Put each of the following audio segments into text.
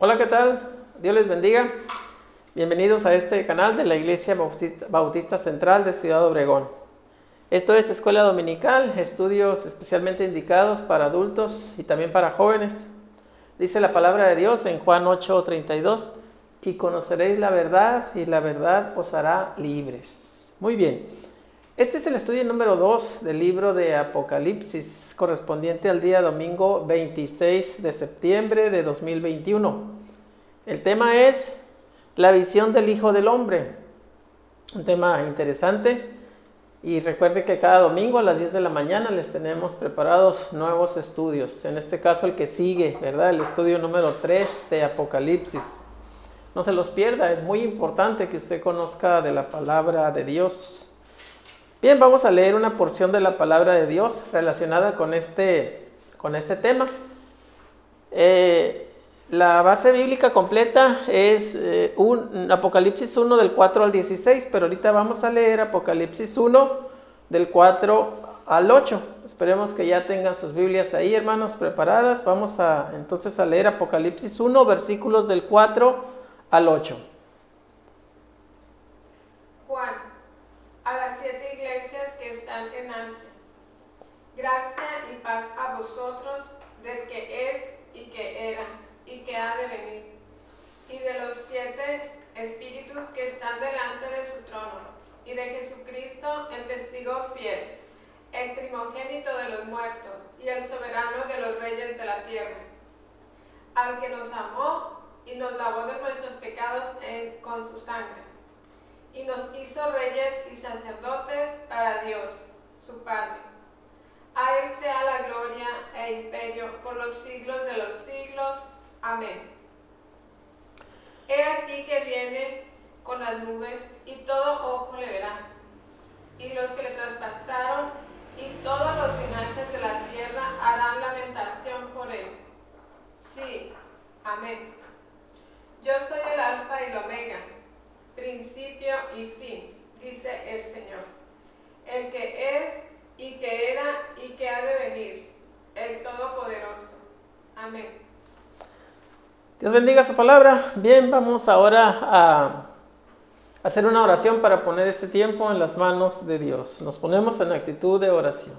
Hola, ¿qué tal? Dios les bendiga. Bienvenidos a este canal de la Iglesia Bautista Central de Ciudad Obregón. Esto es Escuela Dominical, estudios especialmente indicados para adultos y también para jóvenes. Dice la palabra de Dios en Juan 8:32, y conoceréis la verdad y la verdad os hará libres. Muy bien. Este es el estudio número 2 del libro de Apocalipsis, correspondiente al día domingo 26 de septiembre de 2021. El tema es la visión del Hijo del Hombre. Un tema interesante. Y recuerde que cada domingo a las 10 de la mañana les tenemos preparados nuevos estudios. En este caso el que sigue, ¿verdad? El estudio número 3 de Apocalipsis. No se los pierda, es muy importante que usted conozca de la palabra de Dios. Bien, vamos a leer una porción de la palabra de Dios relacionada con este tema. La base bíblica completa es Apocalipsis 1 del 4 al 16, pero ahorita vamos a leer Apocalipsis 1 del 4 al 8. Esperemos que ya tengan sus Biblias ahí, hermanos, preparadas. Vamos entonces a leer Apocalipsis 1, versículos del 4 al 8. Juan, a las 7 iglesias que están en Asia, gracia y paz a vosotros del que es y que era y que ha de venir, y de los 7 espíritus que están delante de su trono, y de Jesucristo el testigo fiel, el primogénito de los muertos y el soberano de los reyes de la tierra, al que nos amó y nos lavó de nuestros pecados con su sangre, y nos hizo reyes y sacerdotes para Dios, su Padre. A él sea la gloria e imperio por los siglos de los siglos. Amén. He aquí que viene con las nubes, y todo ojo le verá, y los que le traspasaron, y todos los linajes de la tierra harán lamentación por él. Sí, amén. Yo soy el alfa y el omega, principio y fin, dice el Señor, el que es y que era y que ha de venir, el Todopoderoso. Amén. Dios bendiga su palabra. Bien, vamos ahora a hacer una oración para poner este tiempo en las manos de Dios. Nos ponemos en actitud de oración.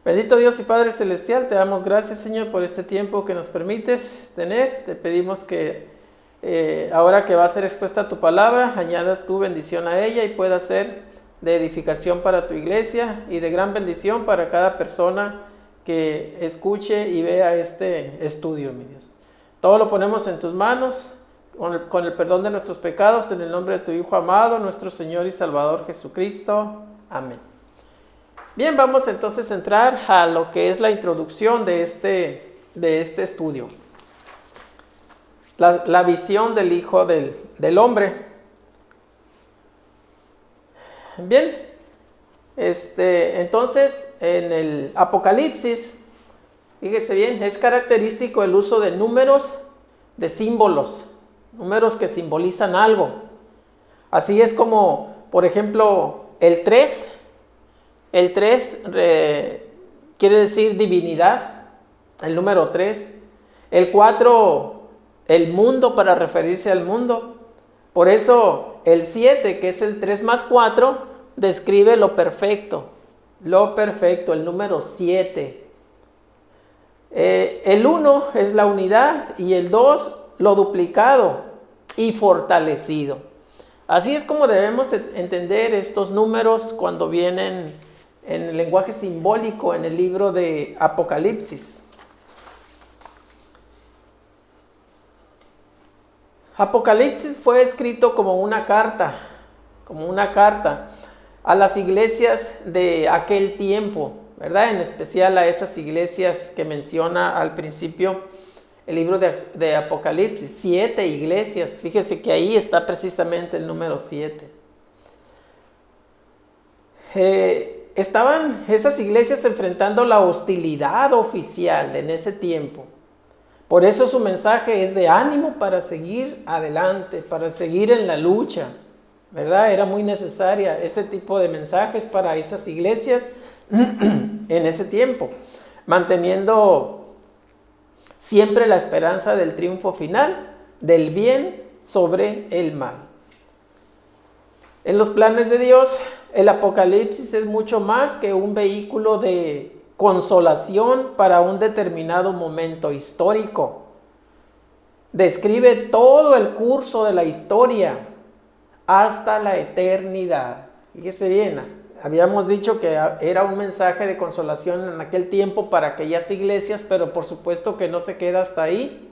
Bendito Dios y Padre Celestial, te damos gracias, Señor, por este tiempo que nos permites tener. Te pedimos que ahora que va a ser expuesta tu palabra, añadas tu bendición a ella y pueda ser de edificación para tu iglesia y de gran bendición para cada persona que escuche y vea este estudio, mi Dios. Todo lo ponemos en tus manos, con el perdón de nuestros pecados, en el nombre de tu Hijo amado, nuestro Señor y Salvador Jesucristo. Amén. Bien, vamos entonces a entrar a lo que es la introducción de este estudio. La visión del Hijo del Hombre. Bien, entonces en el Apocalipsis, fíjese bien, es característico el uso de números, de símbolos, números que simbolizan algo. Así es como, por ejemplo, el 3 quiere decir divinidad, el número 3. El 4, el mundo, para referirse al mundo. Por eso el 7, que es el 3 más 4, describe lo perfecto, el número 7. El 1 es la unidad y el 2 lo duplicado y fortalecido. Así es como debemos entender estos números cuando vienen en el lenguaje simbólico en el libro de Apocalipsis. Apocalipsis fue escrito como una carta a las iglesias de aquel tiempo, ¿verdad? En especial a esas iglesias que menciona al principio el libro de Apocalipsis. 7 iglesias, fíjese que ahí está precisamente el número 7. Estaban esas iglesias enfrentando la hostilidad oficial en ese tiempo. Por eso su mensaje es de ánimo para seguir adelante, para seguir en la lucha, ¿verdad? Era muy necesaria ese tipo de mensajes para esas iglesias en ese tiempo, manteniendo siempre la esperanza del triunfo final del bien sobre el mal. En los planes de Dios, el Apocalipsis es mucho más que un vehículo de consolación para un determinado momento histórico. Describe todo el curso de la historia hasta la eternidad. Fíjese bien, habíamos dicho que era un mensaje de consolación en aquel tiempo para aquellas iglesias, pero por supuesto que no se queda hasta ahí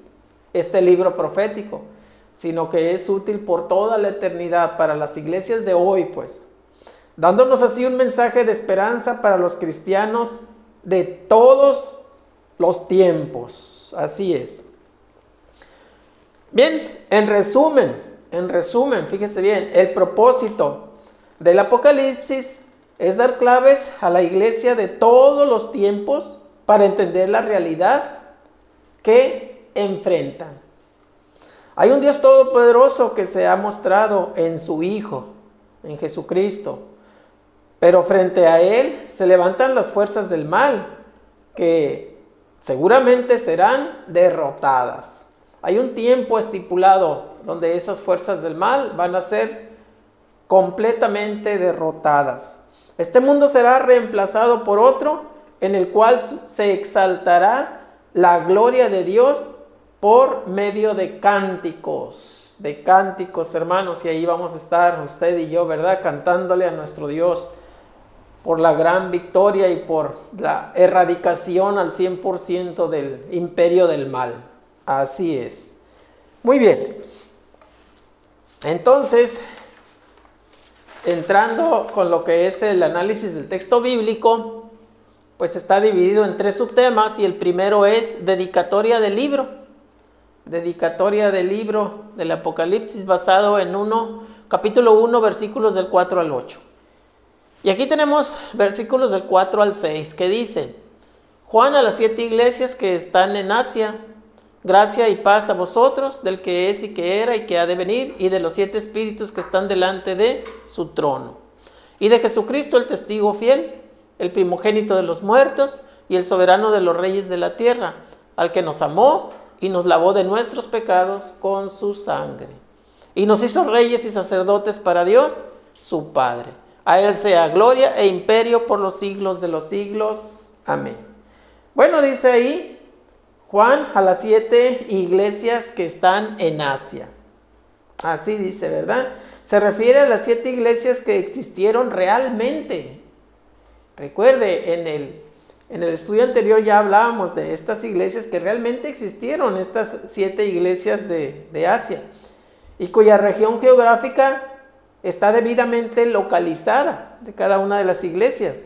este libro profético, sino que es útil por toda la eternidad para las iglesias de hoy, pues, dándonos así un mensaje de esperanza para los cristianos de todos los tiempos. Así es. Bien, en resumen, fíjese bien, el propósito del Apocalipsis es dar claves a la iglesia de todos los tiempos para entender la realidad que enfrentan. Hay un Dios todopoderoso que se ha mostrado en su Hijo, en Jesucristo, pero frente a Él se levantan las fuerzas del mal, que seguramente serán derrotadas. Hay un tiempo estipulado donde esas fuerzas del mal van a ser completamente derrotadas. Este mundo será reemplazado por otro en el cual se exaltará la gloria de Dios por medio de cánticos, hermanos, y ahí vamos a estar usted y yo, ¿verdad? Cantándole a nuestro Dios por la gran victoria y por la erradicación al 100% del imperio del mal. Así es. Muy bien. Entonces, entrando con lo que es el análisis del texto bíblico, pues está dividido en 3 subtemas, y el primero es dedicatoria del libro. Dedicatoria del libro del Apocalipsis, basado en capítulo 1, versículos del 4 al 8. Y aquí tenemos versículos del 4 al 6 que dicen: Juan a las 7 iglesias que están en Asia, gracia y paz a vosotros, del que es y que era y que ha de venir, y de los 7 espíritus que están delante de su trono, y de Jesucristo el testigo fiel, el primogénito de los muertos y el soberano de los reyes de la tierra, al que nos amó y nos lavó de nuestros pecados con su sangre, y nos hizo reyes y sacerdotes para Dios, su Padre. A Él sea gloria e imperio por los siglos de los siglos. Amén. Bueno, dice ahí Juan a las 7 iglesias que están en Asia. Así dice, ¿verdad? Se refiere a las 7 iglesias que existieron realmente. Recuerde, en el estudio anterior ya hablábamos de estas iglesias que realmente existieron, estas 7 iglesias de Asia, y cuya región geográfica está debidamente localizada de cada una de las iglesias.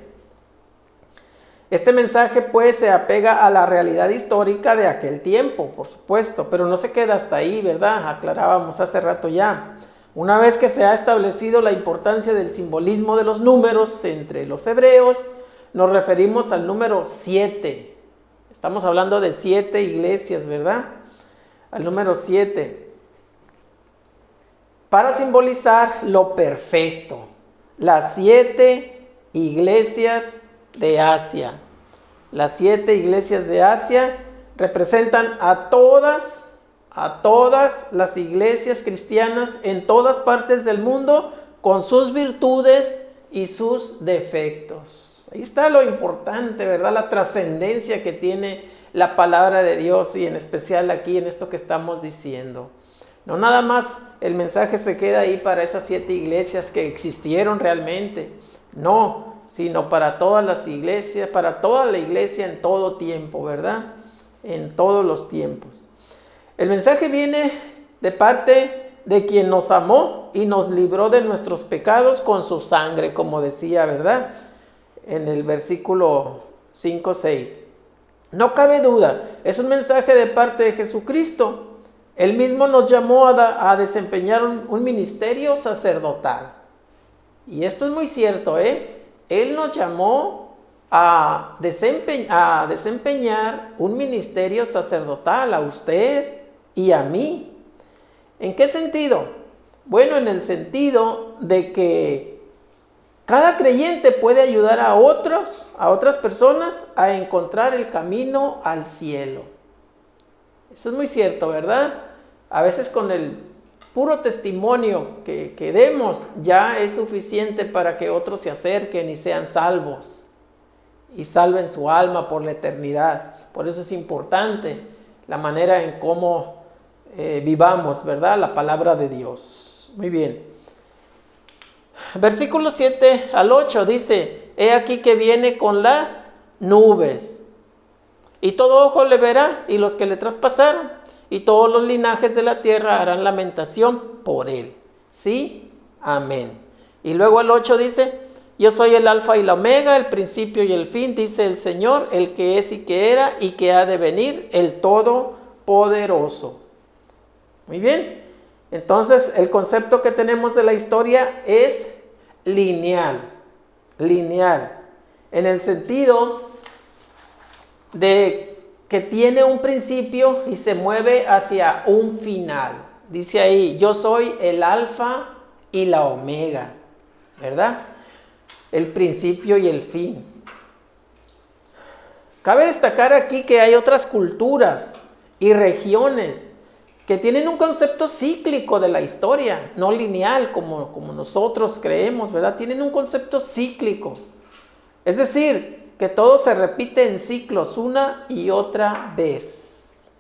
Este mensaje pues se apega a la realidad histórica de aquel tiempo, por supuesto, pero no se queda hasta ahí, ¿verdad? Aclarábamos hace rato ya. Una vez que se ha establecido la importancia del simbolismo de los números entre los hebreos, nos referimos al número 7. Estamos hablando de 7 iglesias, ¿verdad? Al número 7. Para simbolizar lo perfecto. Las 7 iglesias de Asia. Las 7 iglesias de Asia representan a todas las iglesias cristianas en todas partes del mundo, con sus virtudes y sus defectos. Ahí está lo importante, ¿verdad? La trascendencia que tiene la palabra de Dios, y en especial aquí en esto que estamos diciendo. No nada más el mensaje se queda ahí para esas 7 iglesias que existieron realmente. No, sino para todas las iglesias, para toda la iglesia en todo tiempo, ¿verdad? En todos los tiempos. El mensaje viene de parte de quien nos amó y nos libró de nuestros pecados con su sangre, como decía, ¿verdad? En el versículo 5-6. No cabe duda, es un mensaje de parte de Jesucristo. Él mismo nos llamó a desempeñar un ministerio sacerdotal. Y esto es muy cierto, ¿eh? Él nos llamó a desempeñar un ministerio sacerdotal a usted y a mí. ¿En qué sentido? Bueno, en el sentido de que cada creyente puede ayudar a otras personas a encontrar el camino al cielo. Eso es muy cierto, ¿verdad? A veces con el puro testimonio que demos ya es suficiente para que otros se acerquen y sean salvos y salven su alma por la eternidad. Por eso es importante la manera en cómo vivamos, ¿verdad? La palabra de Dios. Muy bien. Versículos 7 al 8 dice: he aquí que viene con las nubes, y todo ojo le verá, y los que le traspasaron, y todos los linajes de la tierra harán lamentación por él. Sí, amén. Y luego el 8 dice: yo soy el alfa y la omega, el principio y el fin, dice el Señor, el que es y que era y que ha de venir, el todopoderoso. Muy bien. Entonces, el concepto que tenemos de la historia es lineal, en el sentido de que tiene un principio y se mueve hacia un final. Dice ahí: yo soy el alfa y la omega, ¿verdad? El principio y el fin. Cabe destacar aquí que hay otras culturas y regiones que tienen un concepto cíclico de la historia, no lineal como nosotros creemos, ¿verdad? Tienen un concepto cíclico. Es decir, que todo se repite en ciclos una y otra vez.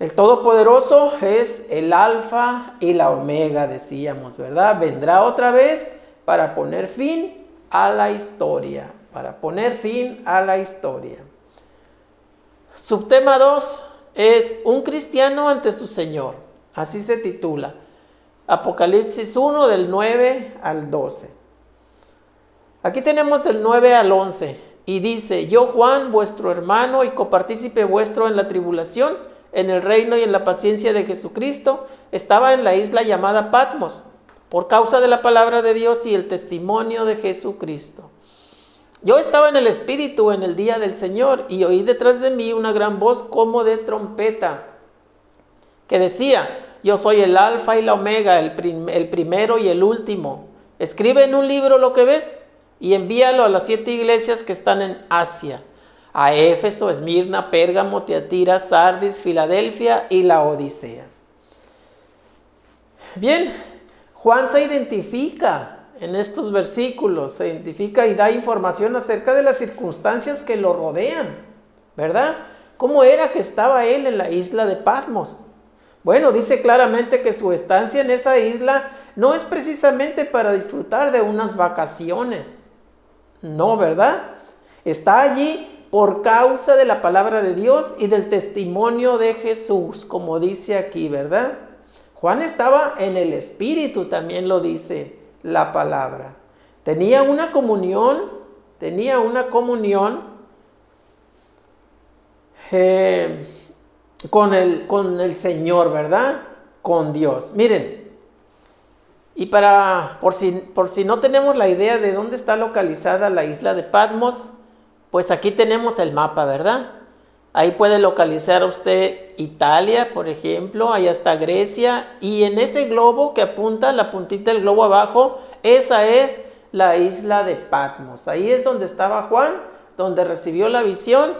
El Todopoderoso es el alfa y la omega, decíamos, ¿verdad? Vendrá otra vez para poner fin a la historia, Subtema 2 es un cristiano ante su Señor, así se titula. Apocalipsis 1 del 9 al 12. Aquí tenemos del 9 al 11 y dice: yo, Juan, vuestro hermano y copartícipe vuestro en la tribulación, en el reino y en la paciencia de Jesucristo, estaba en la isla llamada Patmos, por causa de la palabra de Dios y el testimonio de Jesucristo. Yo estaba en el Espíritu en el día del Señor y oí detrás de mí una gran voz como de trompeta, que decía: yo soy el alfa y la omega, el primero y el último. Escribe en un libro lo que ves y envíalo a las 7 iglesias que están en Asia: a Éfeso, Esmirna, Pérgamo, Tiatira, Sardis, Filadelfia y la Odisea. Bien, Juan se identifica en estos versículos, se identifica y da información acerca de las circunstancias que lo rodean, ¿verdad? ¿Cómo era que estaba él en la isla de Patmos? Bueno, dice claramente que su estancia en esa isla no es precisamente para disfrutar de unas vacaciones. No, ¿verdad? Está allí por causa de la palabra de Dios y del testimonio de Jesús, como dice aquí, ¿verdad? Juan estaba en el Espíritu, también lo dice la palabra. Tenía una comunión con el Señor, ¿verdad? Con Dios. Miren, y por si no tenemos la idea de dónde está localizada la isla de Patmos, pues aquí tenemos el mapa, ¿verdad? Ahí puede localizar usted Italia, por ejemplo, allá está Grecia, y en ese globo que apunta, la puntita del globo abajo, esa es la isla de Patmos. Ahí es donde estaba Juan, donde recibió la visión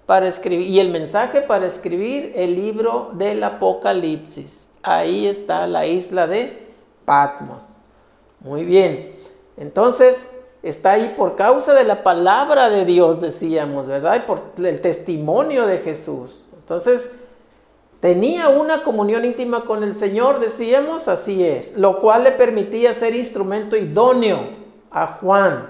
para escribir, y el mensaje para escribir el libro del Apocalipsis. Ahí está la isla de Patmos. Muy bien, entonces está ahí por causa de la palabra de Dios, decíamos, ¿verdad? Y por el testimonio de Jesús. Entonces, tenía una comunión íntima con el Señor, decíamos, así es, lo cual le permitía ser instrumento idóneo a Juan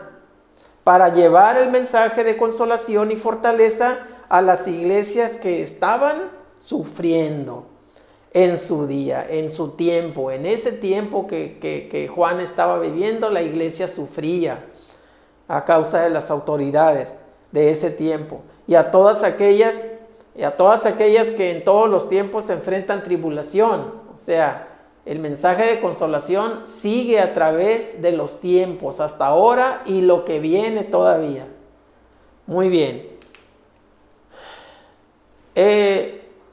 para llevar el mensaje de consolación y fortaleza a las iglesias que estaban sufriendo en su día, en su tiempo. En ese tiempo que Juan estaba viviendo, la iglesia sufría a causa de las autoridades de ese tiempo, y a todas aquellas que en todos los tiempos se enfrentan tribulación. O sea, el mensaje de consolación sigue a través de los tiempos hasta ahora y lo que viene todavía. Muy bien.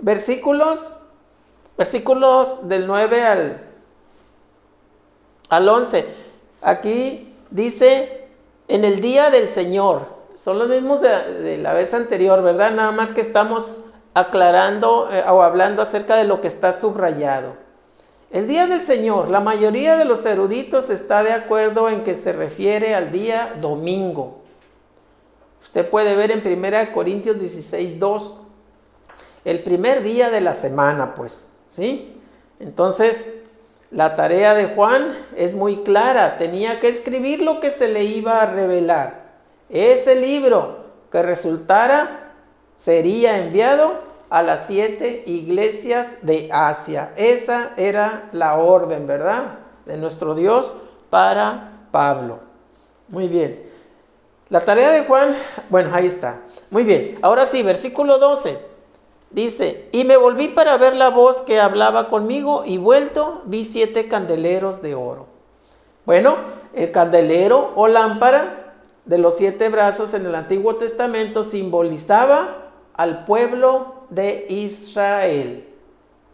Versículos del 9 al 11. Aquí dice: en el día del Señor. Son los mismos de la vez anterior, ¿verdad? Nada más que estamos aclarando o hablando acerca de lo que está subrayado. El día del Señor, la mayoría de los eruditos está de acuerdo en que se refiere al día domingo. Usted puede ver en 1 Corintios 16:2, el primer día de la semana, pues, ¿sí? Entonces, la tarea de Juan es muy clara, tenía que escribir lo que se le iba a revelar. Ese libro que resultara sería enviado a las 7 iglesias de Asia. Esa era la orden, ¿verdad?, de nuestro Dios para Pablo. Muy bien. La tarea de Juan, bueno, ahí está. Muy bien. Ahora sí, versículo 12. Dice, y me volví para ver la voz que hablaba conmigo, y vuelto vi 7 candeleros de oro. Bueno, el candelero o lámpara de los 7 brazos en el Antiguo Testamento simbolizaba al pueblo de Israel.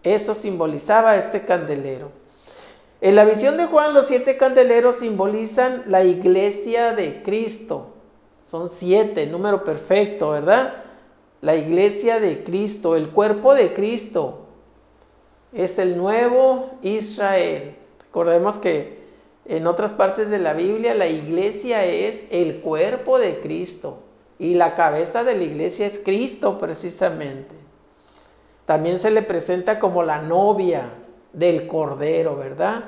Eso simbolizaba este candelero. En la visión de Juan, los 7 candeleros simbolizan la iglesia de Cristo. Son 7, número perfecto, ¿verdad? La iglesia de Cristo, el cuerpo de Cristo, es el nuevo Israel. Recordemos que en otras partes de la Biblia la iglesia es el cuerpo de Cristo y la cabeza de la iglesia es Cristo precisamente. También se le presenta como la novia del Cordero, ¿verdad?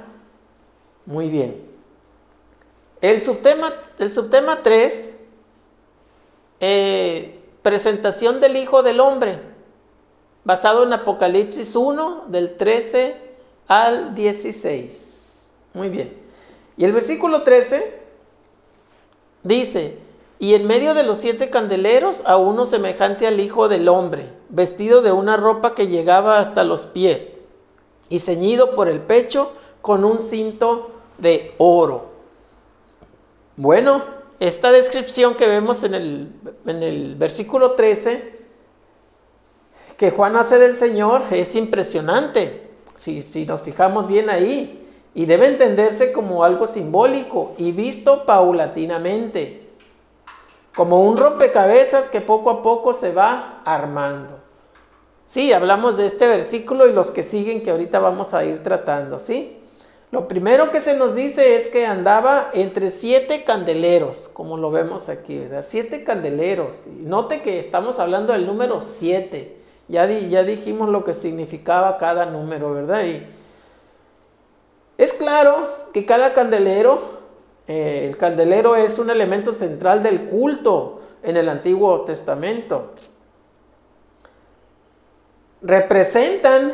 Muy bien. El subtema 3, presentación del Hijo del Hombre, basado en Apocalipsis 1, del 13 al 16. Muy bien. Y el versículo 13 dice, y en medio de los 7 candeleros a uno semejante al Hijo del Hombre, vestido de una ropa que llegaba hasta los pies, y ceñido por el pecho con un cinto de oro. Bueno, esta descripción que vemos en el versículo 13, que Juan hace del Señor, es impresionante, si nos fijamos bien ahí, y debe entenderse como algo simbólico y visto paulatinamente, como un rompecabezas que poco a poco se va armando. Sí, hablamos de este versículo y los que siguen que ahorita vamos a ir tratando, ¿sí? Lo primero que se nos dice es que andaba entre 7 candeleros, como lo vemos aquí, ¿verdad? 7 candeleros. Y note que estamos hablando del número 7. Ya dijimos lo que significaba cada número, ¿verdad? Y es claro que cada candelero, el candelero es un elemento central del culto en el Antiguo Testamento. Representan,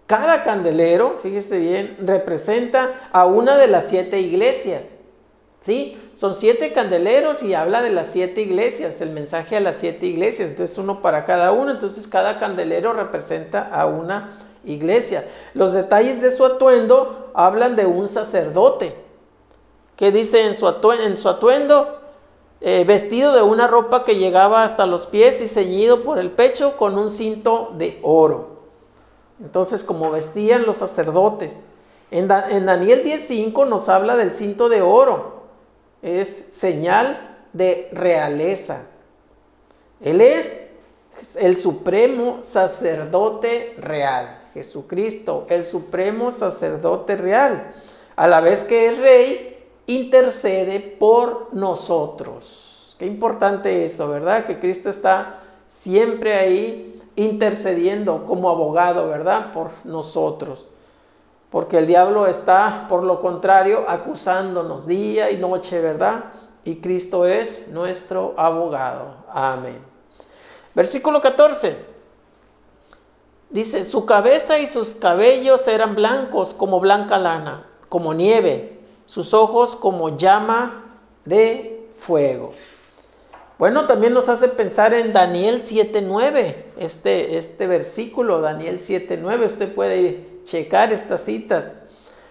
cada candelero, fíjese bien, representa a una de las 7 iglesias, ¿sí? Son 7 candeleros y habla de las 7 iglesias, el mensaje a las 7 iglesias, entonces uno para cada uno, entonces cada candelero representa a una iglesia. Los detalles de su atuendo hablan de un sacerdote, que dice en su atuendo, vestido de una ropa que llegaba hasta los pies y ceñido por el pecho con un cinto de oro. Entonces, como vestían los sacerdotes. En Daniel 10:5 nos habla del cinto de oro. Es señal de realeza. Él es el supremo sacerdote real. Jesucristo, el supremo sacerdote real. A la vez que es rey, intercede por nosotros. Qué importante eso, ¿verdad? Que Cristo está siempre ahí intercediendo como abogado, ¿verdad? Por nosotros. Porque el diablo está, por lo contrario, acusándonos día y noche, ¿verdad? Y Cristo es nuestro abogado. Amén. Versículo 14. Dice, su cabeza y sus cabellos eran blancos como blanca lana, como nieve, sus ojos como llama de fuego. Bueno, también nos hace pensar en Daniel 7:9, este versículo, Daniel 7:9, usted puede checar estas citas.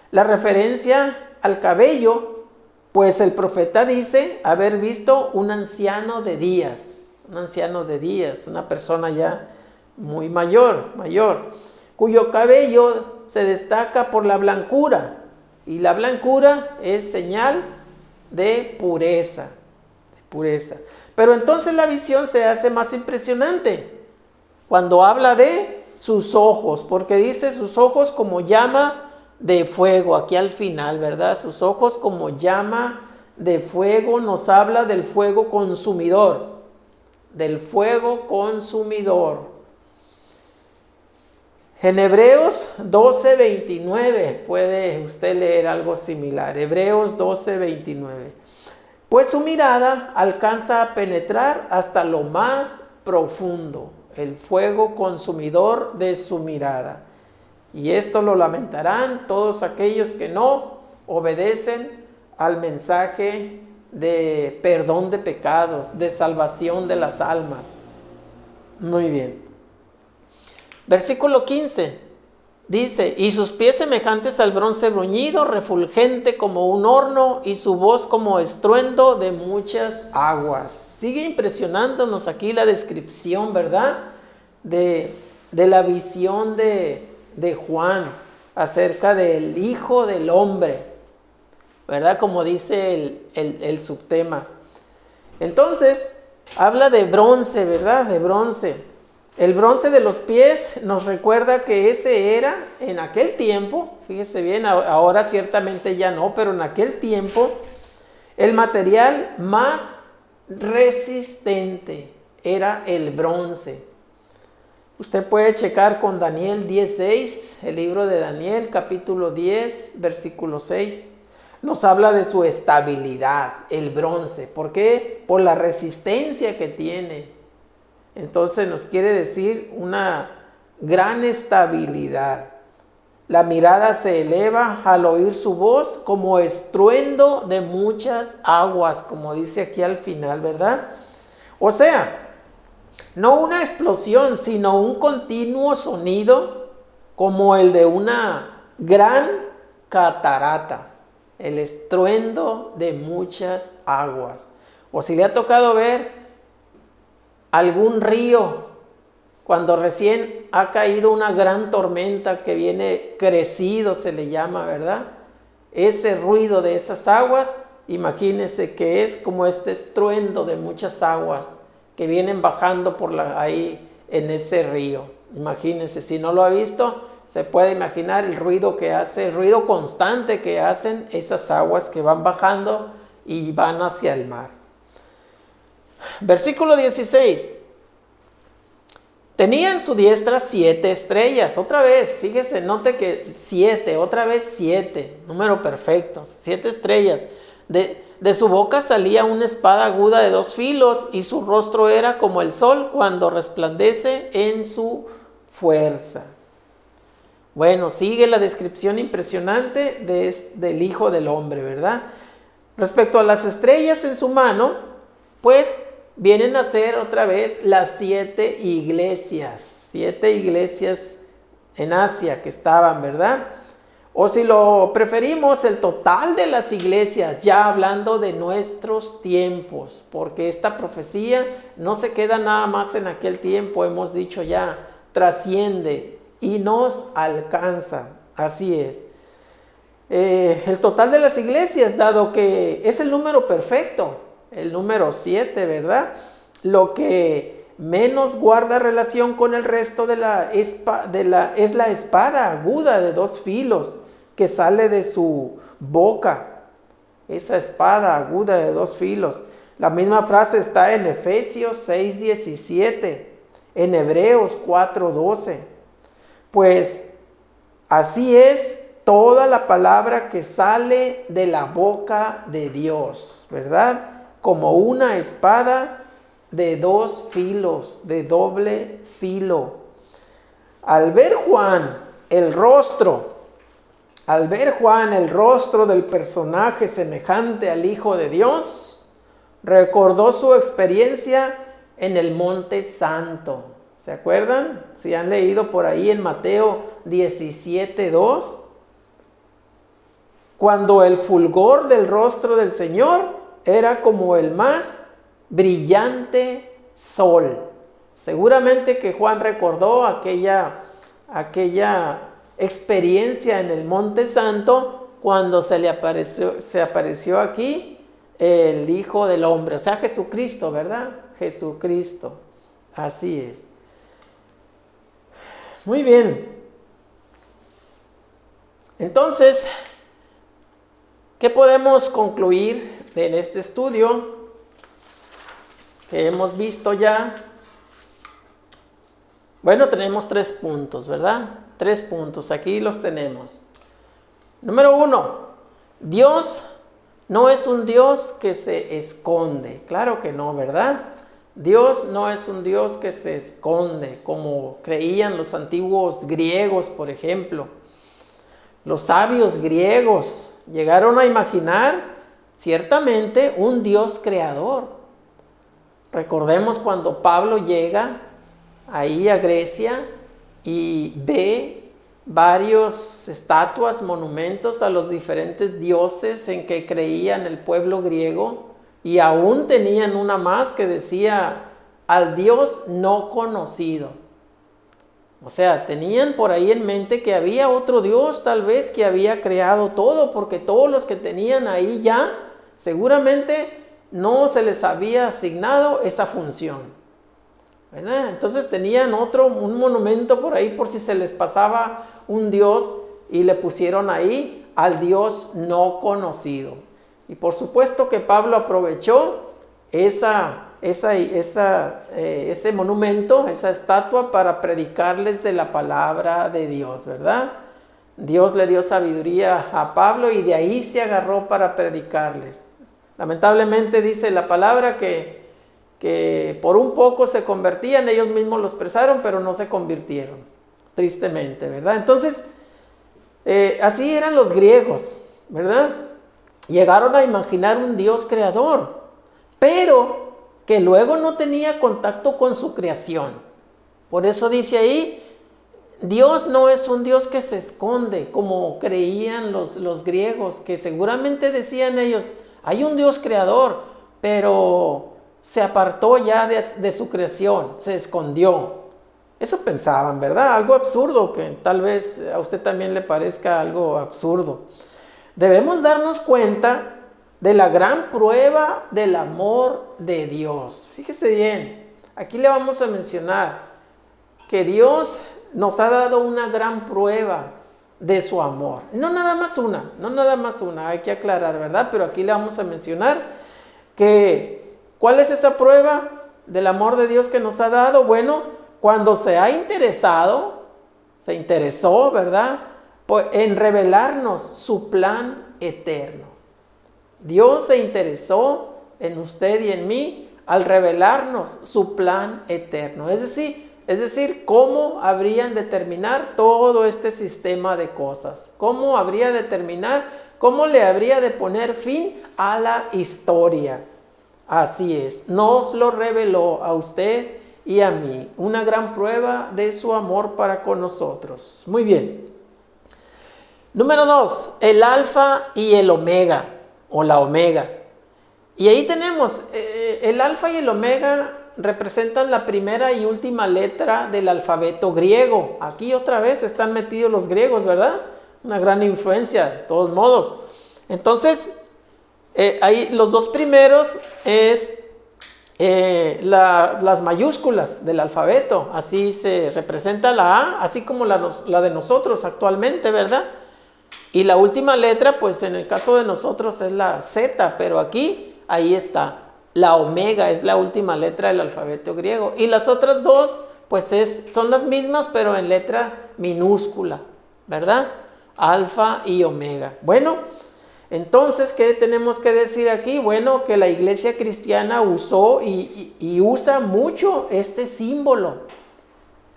La referencia al cabello, pues el profeta dice haber visto un anciano de días, una persona ya muy mayor, cuyo cabello se destaca por la blancura, y la blancura es señal de pureza. Pero entonces la visión se hace más impresionante, cuando habla de sus ojos, porque dice sus ojos como llama de fuego, aquí al final, ¿verdad? Sus ojos como llama de fuego, nos habla del fuego consumidor, del fuego consumidor. En Hebreos 12:29 puede usted leer algo similar. Hebreos 12:29. Pues su mirada alcanza a penetrar hasta lo más profundo, el fuego consumidor de su mirada. Y esto lo lamentarán todos aquellos que no obedecen al mensaje de perdón de pecados, de salvación de las almas. Muy bien. Versículo 15 dice: y sus pies semejantes al bronce bruñido, refulgente como un horno, y su voz como estruendo de muchas aguas. Sigue impresionándonos aquí la descripción, ¿verdad? De la visión de Juan acerca del Hijo del Hombre, ¿verdad? Como dice el subtema. Entonces, habla de bronce, ¿verdad? De bronce. El bronce de los pies nos recuerda que ese era, en aquel tiempo, fíjese bien, ahora ciertamente ya no, pero en aquel tiempo, el material más resistente era el bronce. Usted puede checar con Daniel 10:6, el libro de Daniel, capítulo 10, versículo 6. Nos habla de su estabilidad, el bronce. ¿Por qué? Por la resistencia que tiene. Entonces nos quiere decir una gran estabilidad. La mirada se eleva al oír su voz como estruendo de muchas aguas, como dice aquí al final, ¿verdad? O sea, no una explosión, sino un continuo sonido como el de una gran catarata, el estruendo de muchas aguas. O si le ha tocado ver algún río, cuando recién ha caído una gran tormenta que viene crecido, se le llama, ¿verdad? Ese ruido de esas aguas, imagínense que es como este estruendo de muchas aguas que vienen bajando por ahí en ese río. Imagínense, si no lo ha visto, se puede imaginar el ruido que hace, el ruido constante que hacen esas aguas que van bajando y van hacia el mar. Versículo 16. Tenía en su diestra 7 estrellas. Otra vez, fíjese, note que 7, otra vez 7, número perfecto, 7 estrellas. De su boca salía una espada aguda de 2 filos, y su rostro era como el sol cuando resplandece en su fuerza. Bueno, sigue la descripción impresionante del Hijo del Hombre, ¿verdad? Respecto a las estrellas en su mano, pues vienen a ser otra vez las 7 iglesias. 7 iglesias en Asia que estaban, ¿verdad? O si lo preferimos, el total de las iglesias, ya hablando de nuestros tiempos, porque esta profecía no se queda nada más en aquel tiempo, hemos dicho ya, trasciende y nos alcanza. Así es. El total de las iglesias, dado que es el número perfecto, el número 7, ¿verdad? Lo que menos guarda relación con el resto es la espada aguda de 2 filos que sale de su boca. Esa espada aguda de 2 filos. La misma frase está en Efesios 6:17, en Hebreos 4:12. Pues así es toda la palabra que sale de la boca de Dios, ¿verdad? Como una espada de 2 filos, de doble filo. Al ver Juan el rostro del personaje semejante al Hijo de Dios, recordó su experiencia en el Monte Santo. ¿Se acuerdan? Si han leído por ahí en Mateo 17:2, cuando el fulgor del rostro del Señor era como el más brillante sol. Seguramente que Juan recordó aquella experiencia en el Monte Santo cuando se apareció aquí el Hijo del Hombre, o sea, Jesucristo, ¿verdad? Jesucristo, así es. Muy bien. Entonces, ¿qué podemos concluir en este estudio que hemos visto ya? Bueno, tenemos 3 puntos, ¿verdad? 3 puntos, aquí los tenemos. Número 1, Dios no es un Dios que se esconde. Claro que no, ¿verdad? Dios no es un Dios que se esconde, como creían los antiguos griegos, por ejemplo. Los sabios griegos llegaron a imaginar ciertamente un Dios creador. Recordemos cuando Pablo llega ahí a Grecia y ve varias estatuas, monumentos a los diferentes dioses en que creían el pueblo griego, y aún tenían una más que decía al Dios no conocido. O sea, tenían por ahí en mente que había otro Dios tal vez que había creado todo, porque todos los que tenían ahí ya seguramente no se les había asignado esa función, ¿verdad? Entonces tenían un monumento por ahí por si se les pasaba un Dios, y le pusieron ahí al Dios no conocido. Y por supuesto que Pablo aprovechó ese monumento, esa estatua, para predicarles de la palabra de Dios, ¿verdad? Dios le dio sabiduría a Pablo y de ahí se agarró para predicarles. Lamentablemente dice la palabra que por un poco se convertían, ellos mismos lo expresaron, pero no se convirtieron, tristemente, ¿verdad? Entonces, así eran los griegos, ¿verdad? Llegaron a imaginar un Dios creador, pero que luego no tenía contacto con su creación. Por eso dice ahí, Dios no es un Dios que se esconde, como creían los griegos, que seguramente decían ellos, hay un Dios creador, pero se apartó ya de su creación, se escondió. Eso pensaban, ¿verdad? Algo absurdo, que tal vez a usted también le parezca algo absurdo. Debemos darnos cuenta de la gran prueba del amor de Dios. Fíjese bien, aquí le vamos a mencionar que Dios nos ha dado una gran prueba de su amor. No nada más una, hay que aclarar, ¿verdad? Pero aquí le vamos a mencionar que, ¿cuál es esa prueba del amor de Dios que nos ha dado? Bueno, cuando se interesó, ¿verdad?, en revelarnos su plan eterno. Dios se interesó en usted y en mí al revelarnos su plan eterno. Es decir, cómo habrían de terminar todo este sistema de cosas. Cómo habría de terminar, cómo le habría de poner fin a la historia. Así es, nos lo reveló a usted y a mí. Una gran prueba de su amor para con nosotros. Muy bien. Número 2, el alfa y el omega, o la omega. Y ahí tenemos, el alfa y el omega representan la primera y última letra del alfabeto griego. Aquí otra vez están metidos los griegos, ¿verdad? Una gran influencia, de todos modos. Entonces, ahí los dos primeros es las mayúsculas del alfabeto. Así se representa la A, así como la de nosotros actualmente, ¿verdad? Y la última letra, pues en el caso de nosotros es la Z, pero aquí, ahí está, la omega es la última letra del alfabeto griego. Y las otras dos, pues son las mismas, pero en letra minúscula, ¿verdad? Alfa y omega. Bueno, entonces, ¿qué tenemos que decir aquí? Bueno, que la iglesia cristiana usó y usa mucho este símbolo.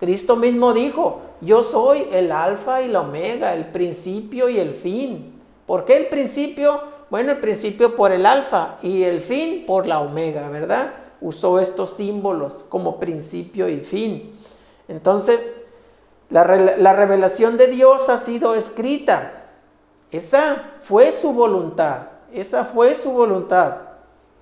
Cristo mismo dijo, yo soy el alfa y la omega, el principio y el fin. ¿Por qué el principio? Bueno, el principio por el alfa y el fin por la omega, ¿verdad? Usó estos símbolos como principio y fin. Entonces, la revelación de Dios ha sido escrita. Esa fue su voluntad.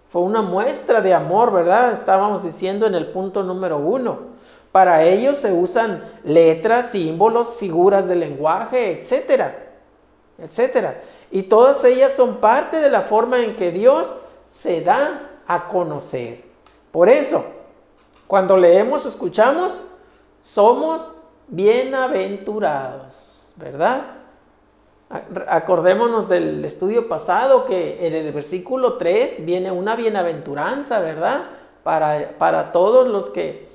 Fue una muestra de amor, ¿verdad? Estábamos diciendo en el punto número 1. Para ellos se usan letras, símbolos, figuras de lenguaje, etcétera, etcétera. Y todas ellas son parte de la forma en que Dios se da a conocer. Por eso, cuando leemos o escuchamos, somos bienaventurados, ¿verdad? Acordémonos del estudio pasado que en el versículo 3 viene una bienaventuranza, ¿verdad? Para todos los que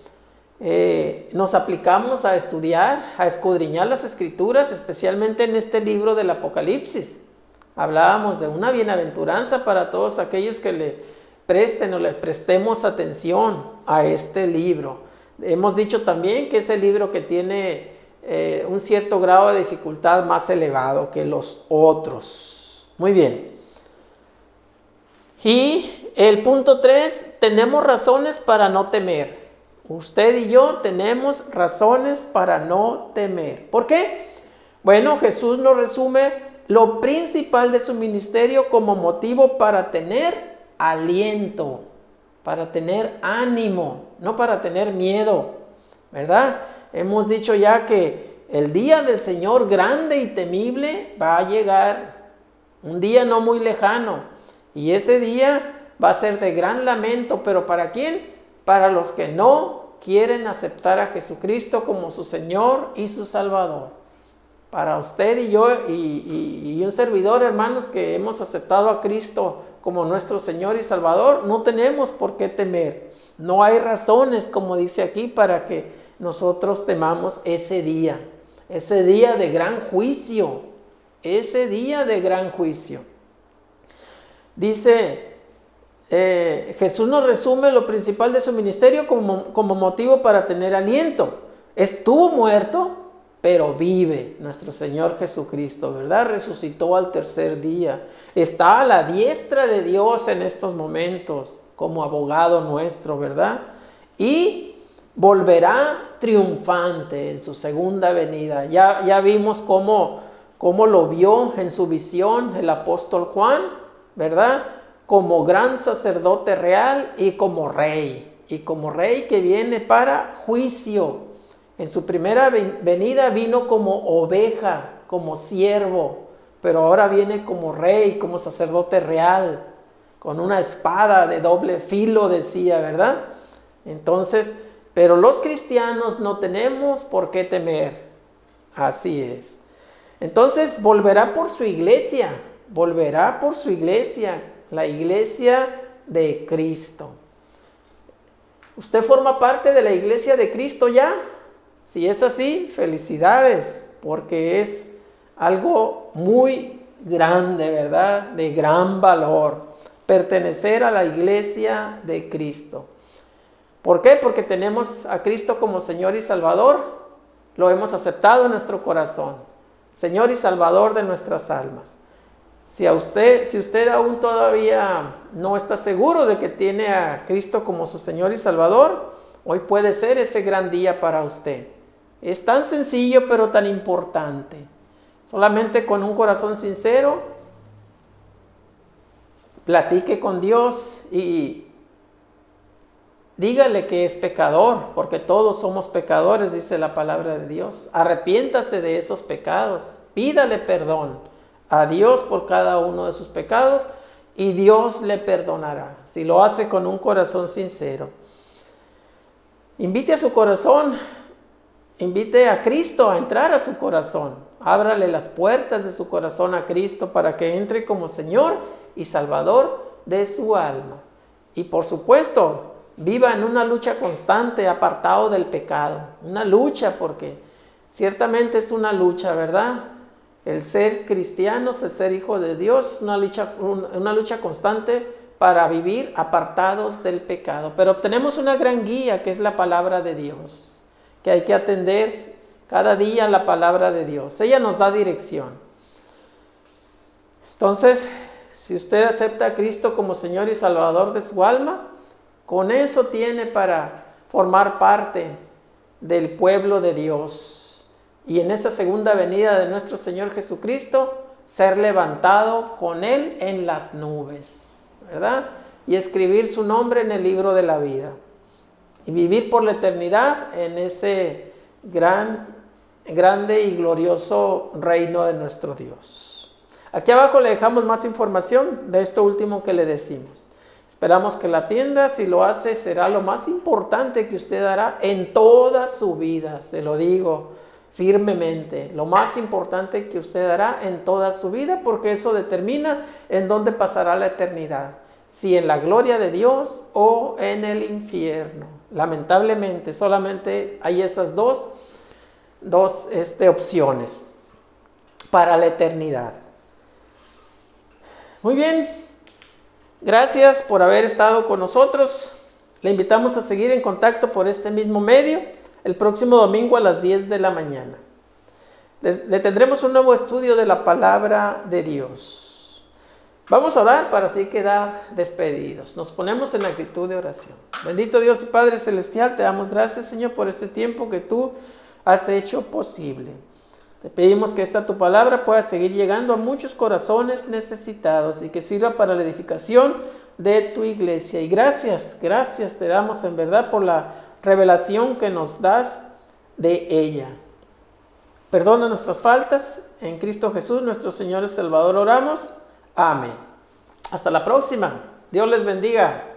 nos aplicamos a estudiar, a escudriñar las Escrituras, especialmente en este libro del Apocalipsis. Hablábamos de una bienaventuranza para todos aquellos que le presten o le prestemos atención a este libro. Hemos dicho también que es el libro que tiene un cierto grado de dificultad más elevado que los otros. Muy bien. Y el punto 3, tenemos razones para no temer. Usted y yo tenemos razones para no temer. ¿Por qué? Bueno, Jesús nos resume lo principal de su ministerio como motivo para tener aliento, para tener ánimo, no para tener miedo, ¿verdad? Hemos dicho ya que el día del Señor grande y temible va a llegar, un día no muy lejano, y ese día va a ser de gran lamento, pero ¿para quién? Para los que no quieren aceptar a Jesucristo como su Señor y su Salvador. Para usted y yo y un servidor, hermanos, que hemos aceptado a Cristo como nuestro Señor y Salvador, no tenemos por qué temer. No hay razones, como dice aquí, para que nosotros temamos ese día de gran juicio, ese día de gran juicio. Dice, Jesús nos resume lo principal de su ministerio como motivo para tener aliento. Estuvo muerto, pero vive nuestro Señor Jesucristo, ¿verdad? Resucitó al tercer día. Está a la diestra de Dios en estos momentos como abogado nuestro, ¿verdad? Y volverá triunfante en su segunda venida. Ya vimos cómo lo vio en su visión el apóstol Juan, ¿verdad? Como gran sacerdote real y como rey que viene para juicio. En su primera venida vino como oveja, como siervo, pero ahora viene como rey, como sacerdote real, con una espada de doble filo, decía, ¿verdad? Entonces, pero los cristianos no tenemos por qué temer. Así es. Entonces, volverá por su iglesia, la iglesia de Cristo. ¿Usted forma parte de la iglesia de Cristo ya? Si es así, felicidades, porque es algo muy grande, ¿verdad? De gran valor, pertenecer a la iglesia de Cristo. ¿Por qué? Porque tenemos a Cristo como Señor y Salvador, lo hemos aceptado en nuestro corazón, Señor y Salvador de nuestras almas. Si usted aún todavía no está seguro de que tiene a Cristo como su Señor y Salvador, hoy puede ser ese gran día para usted. Es tan sencillo pero tan importante. Solamente con un corazón sincero, platique con Dios y dígale que es pecador, porque todos somos pecadores, dice la palabra de Dios. Arrepiéntase de esos pecados, pídale perdón a Dios por cada uno de sus pecados y Dios le perdonará, si lo hace con un corazón sincero. Invite a su corazón, invite a Cristo a entrar a su corazón. Ábrale las puertas de su corazón a Cristo para que entre como Señor y Salvador de su alma. Y por supuesto, viva en una lucha constante, apartado del pecado. Una lucha, porque ciertamente es una lucha, ¿verdad? El ser cristianos, el ser hijo de Dios, es una lucha constante para vivir apartados del pecado. Pero tenemos una gran guía que es la palabra de Dios, que hay que atender cada día la palabra de Dios. Ella nos da dirección. Entonces, si usted acepta a Cristo como Señor y Salvador de su alma, con eso tiene para formar parte del pueblo de Dios. Y en esa segunda venida de nuestro Señor Jesucristo, ser levantado con Él en las nubes, ¿verdad? Y escribir su nombre en el libro de la vida. Y vivir por la eternidad en ese grande y glorioso reino de nuestro Dios. Aquí abajo le dejamos más información de esto último que le decimos. Esperamos que la atienda. Si lo hace, será lo más importante que usted hará en toda su vida. Se lo digo firmemente. Lo más importante que usted hará en toda su vida, porque eso determina en dónde pasará la eternidad. Si en la gloria de Dios o en el infierno. Lamentablemente, solamente hay esas dos opciones para la eternidad. Muy bien. Gracias por haber estado con nosotros. Le invitamos a seguir en contacto por este mismo medio el próximo domingo a las 10 de la mañana. Le tendremos un nuevo estudio de la palabra de Dios. Vamos a orar para así quedar despedidos. Nos ponemos en actitud de oración. Bendito Dios y Padre Celestial, te damos gracias, Señor, por este tiempo que tú has hecho posible. Te pedimos que esta tu palabra pueda seguir llegando a muchos corazones necesitados y que sirva para la edificación de tu iglesia. Y gracias te damos en verdad por la revelación que nos das de ella. Perdona nuestras faltas. En Cristo Jesús, nuestro Señor y Salvador, oramos. Amén. Hasta la próxima. Dios les bendiga.